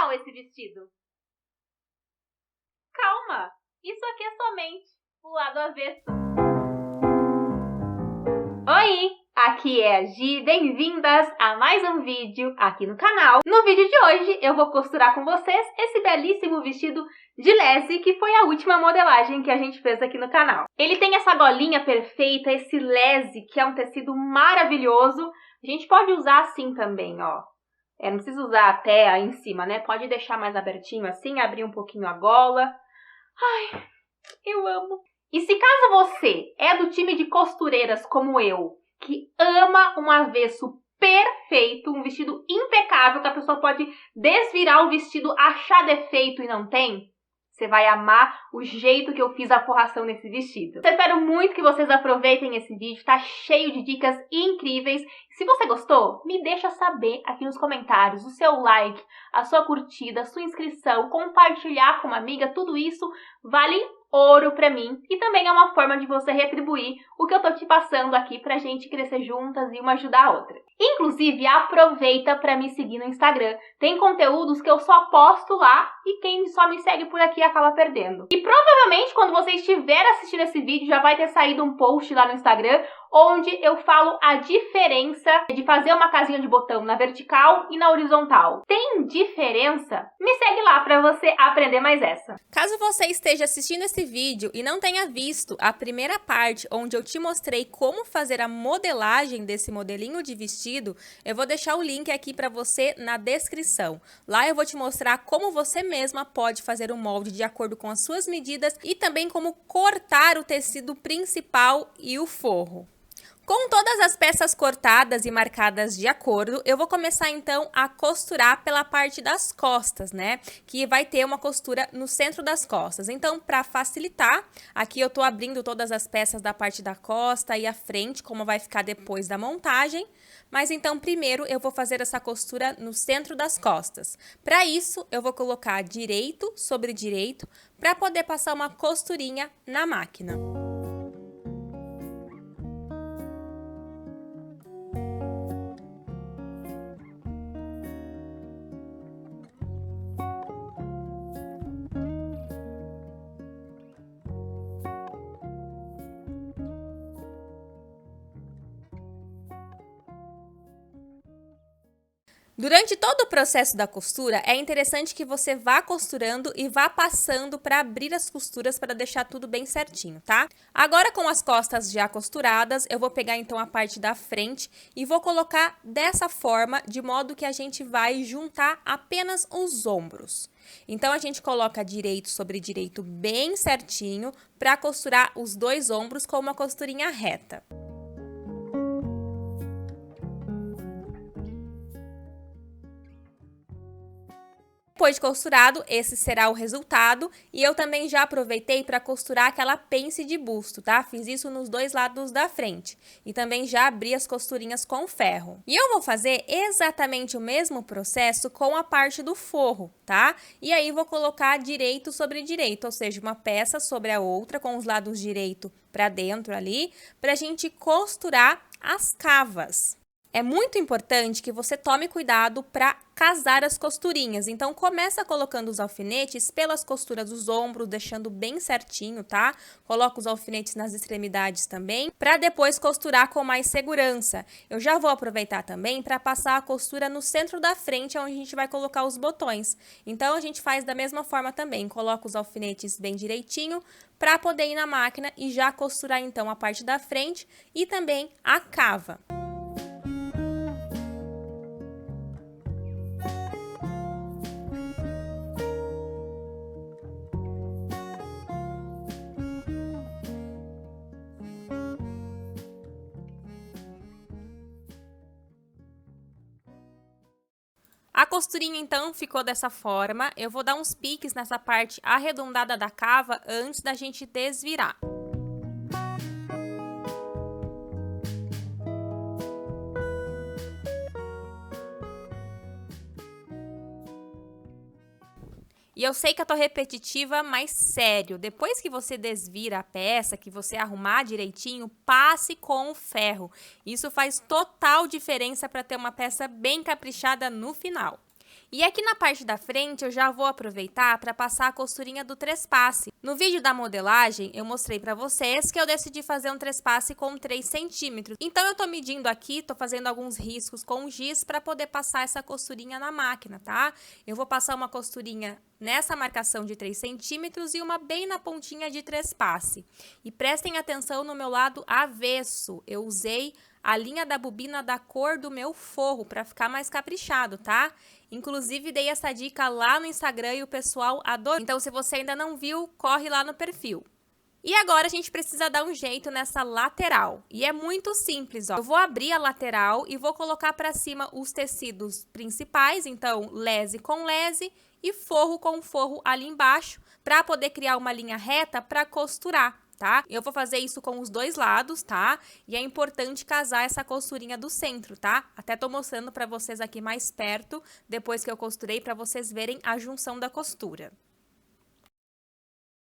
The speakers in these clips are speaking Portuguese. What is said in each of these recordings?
legal esse vestido. Calma, isso aqui é somente o lado avesso. Oi, aqui é a Gi, bem-vindas a mais um vídeo aqui no canal. No vídeo de hoje eu vou costurar com vocês esse belíssimo vestido de lese, que foi a última modelagem que a gente fez aqui no canal. Ele tem essa golinha perfeita, esse lese, que é um tecido maravilhoso. A gente pode usar assim também, ó. Não precisa usar até aí em cima, né? Pode deixar mais abertinho assim, abrir um pouquinho a gola. Ai, eu amo! E se caso você é do time de costureiras como eu, que ama um avesso perfeito, um vestido impecável, que a pessoa pode desvirar o vestido, achar defeito e não tem, você vai amar o jeito que eu fiz a forração nesse vestido. Eu espero muito que vocês aproveitem esse vídeo, tá cheio de dicas incríveis. Se você gostou, me deixa saber aqui nos comentários, o seu like, a sua curtida, a sua inscrição, compartilhar com uma amiga, tudo isso vale ouro pra mim e também é uma forma de você retribuir o que eu tô te passando aqui pra gente crescer juntas e uma ajudar a outra. Inclusive, aproveita pra me seguir no Instagram. Tem conteúdos que eu só posto lá e quem só me segue por aqui acaba perdendo. E provavelmente quando você estiver assistindo esse vídeo já vai ter saído um post lá no Instagram onde eu falo a diferença de fazer uma casinha de botão na vertical e na horizontal. Tem diferença? Me segue lá para você aprender mais essa. Caso você esteja assistindo esse vídeo e não tenha visto a primeira parte onde eu te mostrei como fazer a modelagem desse modelinho de vestido, eu vou deixar o link aqui para você na descrição. Lá eu vou te mostrar como você mesma pode fazer o molde de acordo com as suas medidas e também como cortar o tecido principal e o forro. Com todas as peças cortadas e marcadas de acordo, eu vou começar então a costurar pela parte das costas, né? Que vai ter uma costura no centro das costas. Então, para facilitar, aqui eu tô abrindo todas as peças da parte da costa e a frente, como vai ficar depois da montagem. Mas então, primeiro, eu vou fazer essa costura no centro das costas. Para isso, eu vou colocar direito sobre direito, para poder passar uma costurinha na máquina. Durante todo o processo da costura, é interessante que você vá costurando e vá passando para abrir as costuras para deixar tudo bem certinho, tá? Agora, com as costas já costuradas, eu vou pegar então a parte da frente e vou colocar dessa forma, de modo que a gente vai juntar apenas os ombros. Então, a gente coloca direito sobre direito bem certinho para costurar os dois ombros com uma costurinha reta. Depois de costurado, esse será o resultado e eu também já aproveitei para costurar aquela pence de busto, tá? Fiz isso nos dois lados da frente e também já abri as costurinhas com ferro. E eu vou fazer exatamente o mesmo processo com a parte do forro, tá? E aí vou colocar direito sobre direito, ou seja, uma peça sobre a outra com os lados direito para dentro ali, pra gente costurar as cavas. É muito importante que você tome cuidado para casar as costurinhas. Então, começa colocando os alfinetes pelas costuras dos ombros, deixando bem certinho, tá? Coloca os alfinetes nas extremidades também, para depois costurar com mais segurança. Eu já vou aproveitar também para passar a costura no centro da frente, onde a gente vai colocar os botões. Então, a gente faz da mesma forma também. Coloca os alfinetes bem direitinho, para poder ir na máquina e já costurar, então, a parte da frente e também a cava. A costurinha, então, ficou dessa forma. Eu vou dar uns piques nessa parte arredondada da cava antes da gente desvirar. E eu sei que eu tô repetitiva, mas sério, depois que você desvira a peça, que você arrumar direitinho, passe com o ferro. Isso faz total diferença para ter uma peça bem caprichada no final. E aqui na parte da frente, eu já vou aproveitar para passar a costurinha do trespasse. No vídeo da modelagem, eu mostrei para vocês que eu decidi fazer um trespasse com 3 centímetros. Então, eu tô medindo aqui, tô fazendo alguns riscos com giz para poder passar essa costurinha na máquina, tá? Eu vou passar uma costurinha nessa marcação de 3 centímetros e uma bem na pontinha de trespasse. E prestem atenção no meu lado avesso, eu usei a linha da bobina da cor do meu forro para ficar mais caprichado, tá? Inclusive, dei essa dica lá no Instagram e o pessoal adorou. Então, se você ainda não viu, corre lá no perfil. E agora, a gente precisa dar um jeito nessa lateral. E é muito simples, ó. Eu vou abrir a lateral e vou colocar para cima os tecidos principais. Então, lese com lese e forro com forro ali embaixo, para poder criar uma linha reta para costurar. Tá? Eu vou fazer isso com os dois lados, tá? E é importante casar essa costurinha do centro, tá? Até tô mostrando pra vocês aqui mais perto, depois que eu costurei, pra vocês verem a junção da costura.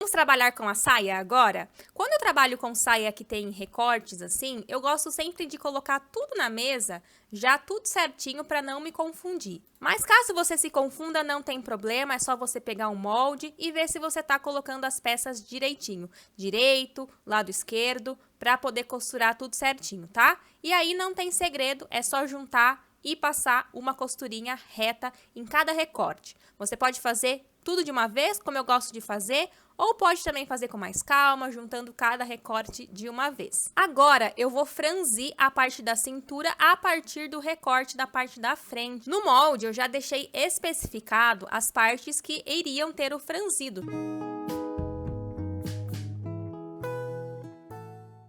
Vamos trabalhar com a saia agora? Quando eu trabalho com saia que tem recortes assim, eu gosto sempre de colocar tudo na mesa, já tudo certinho para não me confundir. Mas caso você se confunda, não tem problema, é só você pegar um molde e ver se você tá colocando as peças direitinho. Direito, lado esquerdo, para poder costurar tudo certinho, tá? E aí não tem segredo, é só juntar e passar uma costurinha reta em cada recorte. Você pode fazer tudo de uma vez, como eu gosto de fazer, ou pode também fazer com mais calma, juntando cada recorte de uma vez. Agora, eu vou franzir a parte da cintura a partir do recorte da parte da frente. No molde, eu já deixei especificado as partes que iriam ter o franzido.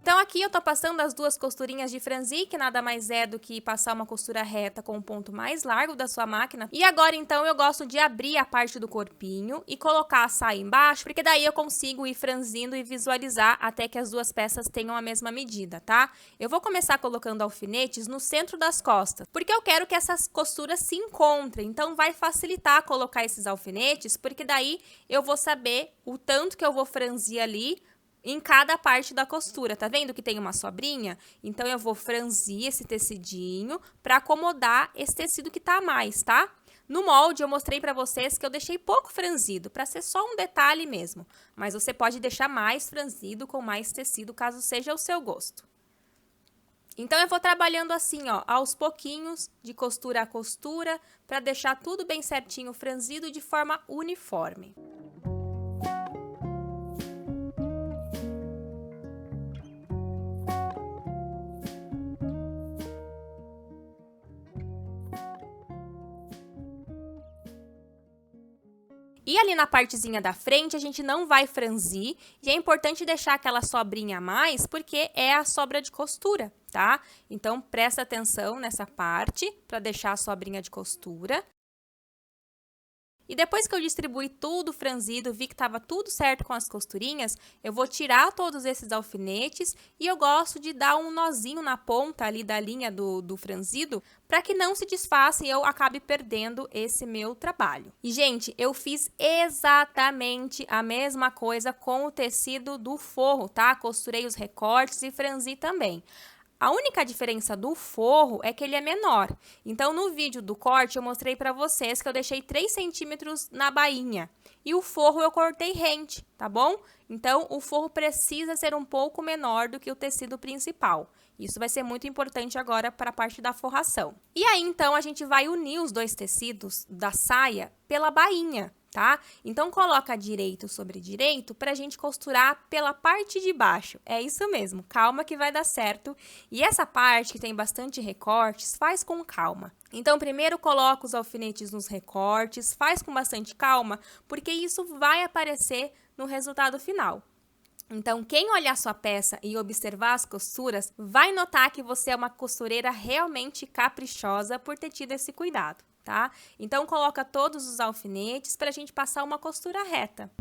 Então, aqui eu tô passando as duas costurinhas de franzir, que nada mais é do que passar uma costura reta com o ponto mais largo da sua máquina. E agora, então, eu gosto de abrir a parte do corpinho e colocar a saia embaixo, porque daí eu consigo ir franzindo e visualizar até que as duas peças tenham a mesma medida, tá? Eu vou começar colocando alfinetes no centro das costas, porque eu quero que essas costuras se encontrem. Então, vai facilitar colocar esses alfinetes, porque daí eu vou saber o tanto que eu vou franzir ali em cada parte da costura, tá vendo que tem uma sobrinha? Então, eu vou franzir esse tecidinho para acomodar esse tecido que tá a mais, tá? No molde, eu mostrei para vocês que eu deixei pouco franzido, para ser só um detalhe mesmo. Mas você pode deixar mais franzido com mais tecido, caso seja o seu gosto. Então, eu vou trabalhando assim, ó, aos pouquinhos, de costura a costura, para deixar tudo bem certinho franzido de forma uniforme. E ali na partezinha da frente, a gente não vai franzir, e é importante deixar aquela sobrinha a mais, porque é a sobra de costura, tá? Então, presta atenção nessa parte, para deixar a sobrinha de costura. E depois que eu distribuí tudo franzido, vi que estava tudo certo com as costurinhas, eu vou tirar todos esses alfinetes e eu gosto de dar um nozinho na ponta ali da linha do franzido para que não se desfaça e eu acabe perdendo esse meu trabalho. E, gente, eu fiz exatamente a mesma coisa com o tecido do forro, tá? Costurei os recortes e franzi também. A única diferença do forro é que ele é menor. Então, no vídeo do corte, eu mostrei para vocês que eu deixei 3 centímetros na bainha. E o forro eu cortei rente, tá bom? Então, o forro precisa ser um pouco menor do que o tecido principal. Isso vai ser muito importante agora para a parte da forração. E aí, então, a gente vai unir os dois tecidos da saia pela bainha, tá? Então, coloca direito sobre direito para a gente costurar pela parte de baixo. É isso mesmo, calma que vai dar certo. E essa parte que tem bastante recortes, faz com calma. Então, primeiro coloca os alfinetes nos recortes, faz com bastante calma, porque isso vai aparecer no resultado final. Então, quem olhar sua peça e observar as costuras, vai notar que você é uma costureira realmente caprichosa por ter tido esse cuidado, tá? Então, coloca todos os alfinetes para a gente passar uma costura reta.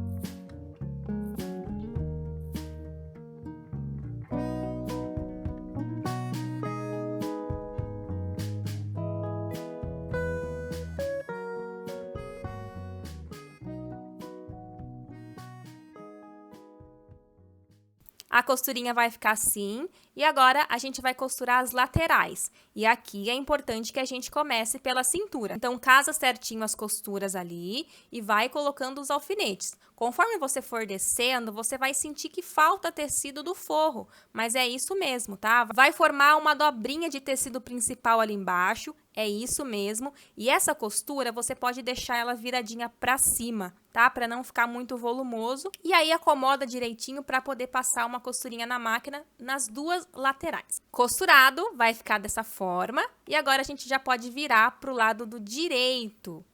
A costurinha vai ficar assim, E agora, a gente vai costurar as laterais. E aqui é importante que a gente comece pela cintura. Então, casa certinho as costuras ali e vai colocando os alfinetes. Conforme você for descendo, você vai sentir que falta tecido do forro, mas é isso mesmo, tá? Vai formar uma dobrinha de tecido principal ali embaixo, é isso mesmo. E essa costura, você pode deixar ela viradinha pra cima, tá? Pra não ficar muito volumoso. E aí, acomoda direitinho pra poder passar uma costurinha na máquina nas duas laterais. Costurado, vai ficar dessa forma. E agora, a gente já pode virar pro lado do direito.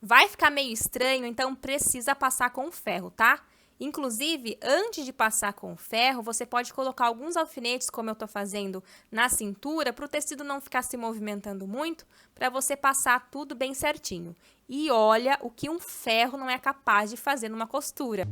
Vai ficar meio estranho, então precisa passar com o ferro, tá? Inclusive, antes de passar com o ferro, você pode colocar alguns alfinetes, como eu tô fazendo, na cintura, para o tecido não ficar se movimentando muito, para você passar tudo bem certinho. E olha o que um ferro não é capaz de fazer numa costura.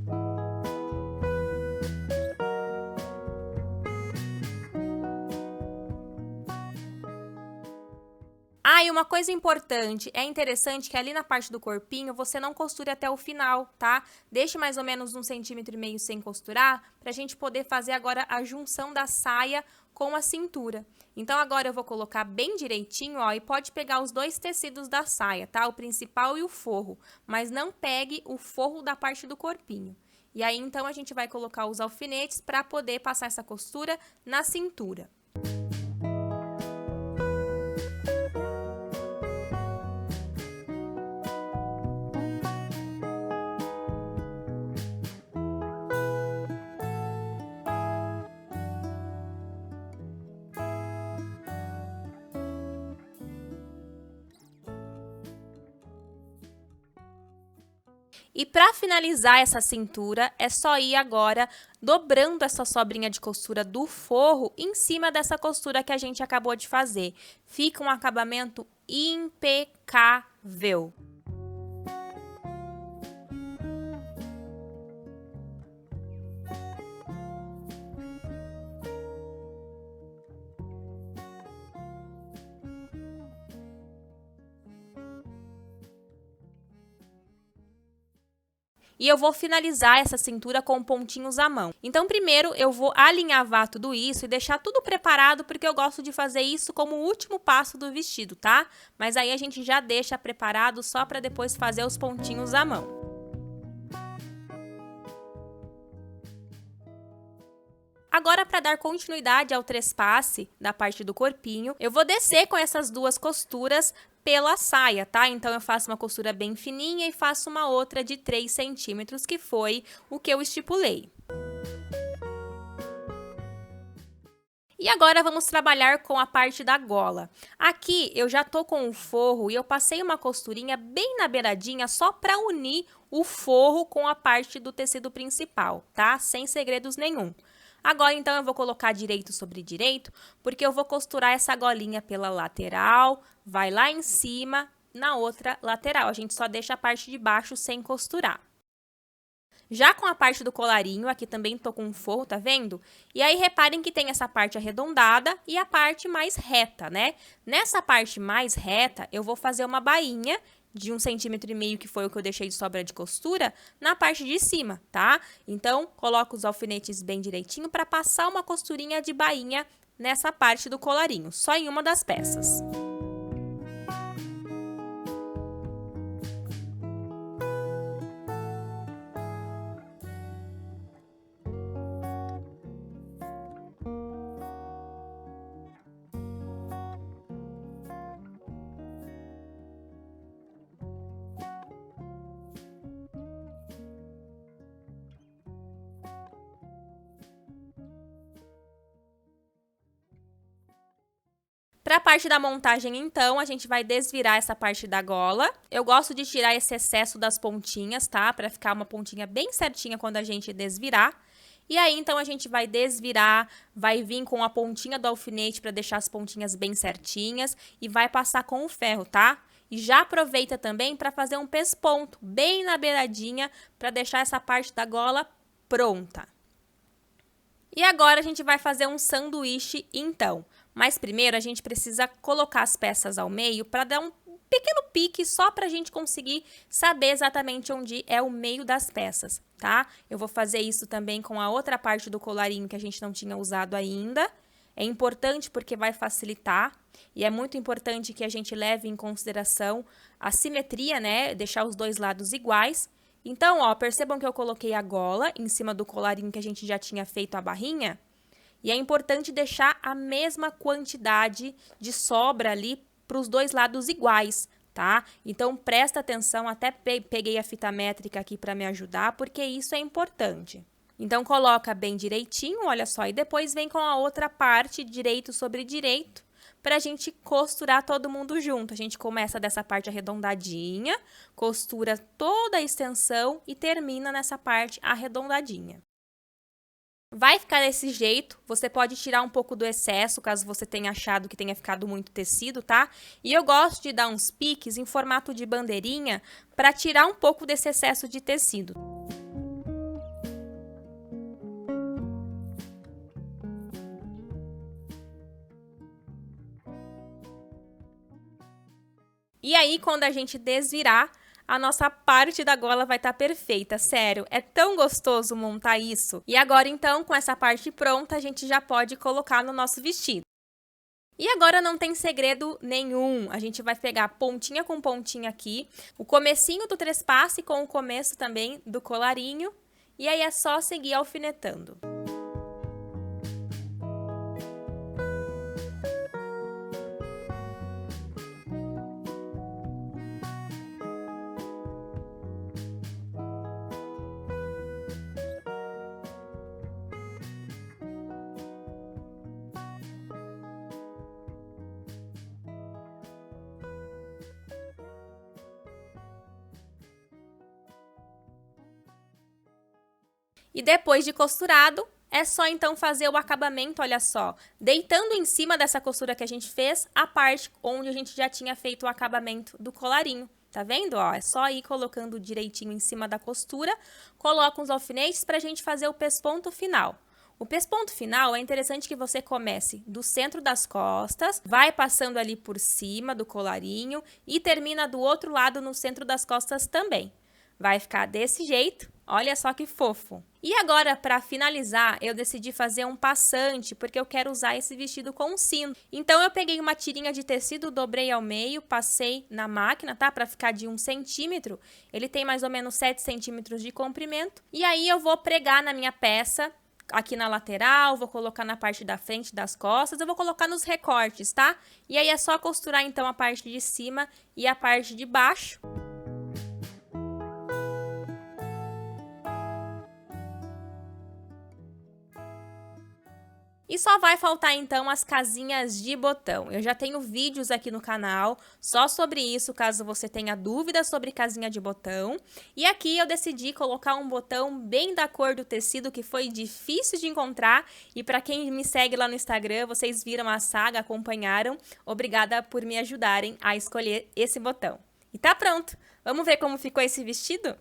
Ah, e uma coisa importante, é interessante que ali na parte do corpinho você não costure até o final, tá? Deixe mais ou menos 1,5 cm sem costurar, pra gente poder fazer agora a junção da saia com a cintura. Então, agora eu vou colocar bem direitinho, ó, e pode pegar os dois tecidos da saia, tá? O principal e o forro, mas não pegue o forro da parte do corpinho. E aí, então, a gente vai colocar os alfinetes pra poder passar essa costura na cintura. E para finalizar essa cintura, é só ir agora dobrando essa sobrinha de costura do forro em cima dessa costura que a gente acabou de fazer. Fica um acabamento impecável. E eu vou finalizar essa cintura com pontinhos à mão. Então, primeiro, eu vou alinhavar tudo isso e deixar tudo preparado, porque eu gosto de fazer isso como o último passo do vestido, tá? Mas aí a gente já deixa preparado só para depois fazer os pontinhos à mão. Agora, para dar continuidade ao trespasse da parte do corpinho, eu vou descer com essas duas costuras pela saia, tá? Então, eu faço uma costura bem fininha e faço uma outra de 3 centímetros, que foi o que eu estipulei. E agora, vamos trabalhar com a parte da gola. Aqui, eu já tô com o forro e eu passei uma costurinha bem na beiradinha, só para unir o forro com a parte do tecido principal, tá? Sem segredos nenhum. Agora, então, eu vou colocar direito sobre direito, porque eu vou costurar essa golinha pela lateral, vai lá em cima, na outra lateral. A gente só deixa a parte de baixo sem costurar. Já com a parte do colarinho, aqui também tô com um forro, tá vendo? E aí, reparem que tem essa parte arredondada e a parte mais reta, né? Nessa parte mais reta, eu vou fazer uma bainha de 1,5 cm, que foi o que eu deixei de sobra de costura, na parte de cima, tá? Então, coloco os alfinetes bem direitinho para passar uma costurinha de bainha nessa parte do colarinho, só em uma das peças. Para a parte da montagem, então, a gente vai desvirar essa parte da gola. Eu gosto de tirar esse excesso das pontinhas, tá? Para ficar uma pontinha bem certinha quando a gente desvirar. E aí, então, a gente vai desvirar, vai vir com a pontinha do alfinete para deixar as pontinhas bem certinhas e vai passar com o ferro, tá? E já aproveita também para fazer um pesponto bem na beiradinha para deixar essa parte da gola pronta. E agora a gente vai fazer um sanduíche, então. Mas primeiro a gente precisa colocar as peças ao meio para dar um pequeno pique só pra gente conseguir saber exatamente onde é o meio das peças, tá? Eu vou fazer isso também com a outra parte do colarinho que a gente não tinha usado ainda. É importante porque vai facilitar e é muito importante que a gente leve em consideração a simetria, né? Deixar os dois lados iguais. Então, ó, percebam que eu coloquei a gola em cima do colarinho que a gente já tinha feito a barrinha. E é importante deixar a mesma quantidade de sobra ali para os dois lados iguais, tá? Então, presta atenção, até peguei a fita métrica aqui para me ajudar, porque isso é importante. Então, coloca bem direitinho, olha só, e depois vem com a outra parte, direito sobre direito, para a gente costurar todo mundo junto. A gente começa dessa parte arredondadinha, costura toda a extensão e termina nessa parte arredondadinha. Vai ficar desse jeito, você pode tirar um pouco do excesso, caso você tenha achado que tenha ficado muito tecido, tá? E eu gosto de dar uns piques em formato de bandeirinha para tirar um pouco desse excesso de tecido. E aí, quando a gente desvirar, a nossa parte da gola vai estar perfeita, sério, é tão gostoso montar isso. E agora, então, com essa parte pronta, a gente já pode colocar no nosso vestido. E agora não tem segredo nenhum, a gente vai pegar pontinha com pontinha aqui, o comecinho do trespasse com o começo também do colarinho, e aí é só seguir alfinetando. E depois de costurado, é só então fazer o acabamento, olha só, deitando em cima dessa costura que a gente fez, a parte onde a gente já tinha feito o acabamento do colarinho. Tá vendo? Ó, é só ir colocando direitinho em cima da costura, coloca os alfinetes pra gente fazer o pesponto final. O pesponto final é interessante que você comece do centro das costas, vai passando ali por cima do colarinho e termina do outro lado no centro das costas também. Vai ficar desse jeito, olha só que fofo. E agora, para finalizar, eu decidi fazer um passante, porque eu quero usar esse vestido com um cinto. Então, eu peguei uma tirinha de tecido, dobrei ao meio, passei na máquina, tá? Para ficar de 1 centímetro. Ele tem mais ou menos 7 centímetros de comprimento. E aí, eu vou pregar na minha peça, aqui na lateral, vou colocar na parte da frente das costas, eu vou colocar nos recortes, tá? E aí, é só costurar, então, a parte de cima e a parte de baixo. E só vai faltar, então, as casinhas de botão. Eu já tenho vídeos aqui no canal só sobre isso, caso você tenha dúvidas sobre casinha de botão. E aqui eu decidi colocar um botão bem da cor do tecido, que foi difícil de encontrar. E para quem me segue lá no Instagram, vocês viram a saga, acompanharam. Obrigada por me ajudarem a escolher esse botão. E tá pronto! Vamos ver como ficou esse vestido?